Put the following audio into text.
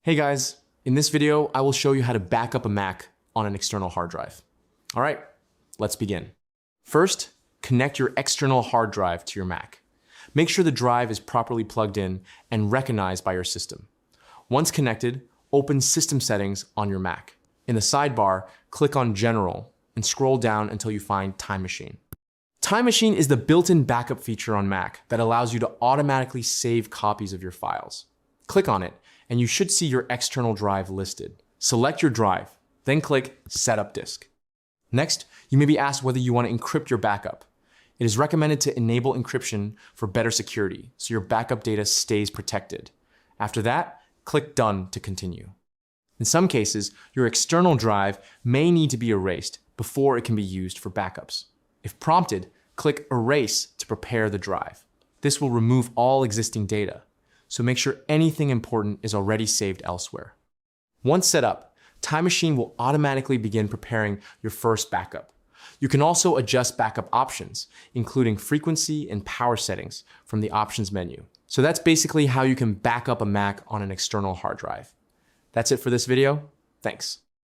Hey guys, in this video, I will show you how to back up a Mac on an external hard drive. All right, let's begin. First, connect your external hard drive to your Mac. Make sure the drive is properly plugged in and recognized by your system. Once connected, open System Settings on your Mac. In the sidebar, click on General and scroll down until you find Time Machine. Time Machine is the built-in backup feature on Mac that allows you to automatically save copies of your files. Click on it, and you should see your external drive listed. Select your drive, then click Setup Disk. Next, you may be asked whether you want to encrypt your backup. It is recommended to enable encryption for better security, so your backup data stays protected. After that, click Done to continue. In some cases, your external drive may need to be erased before it can be used for backups. If prompted, click Erase to prepare the drive. This will remove all existing data, so make sure anything important is already saved elsewhere. Once set up, Time Machine will automatically begin preparing your first backup. You can also adjust backup options, including frequency and power settings from the Options menu. So that's basically how you can back up a Mac on an external hard drive. That's it for this video. Thanks.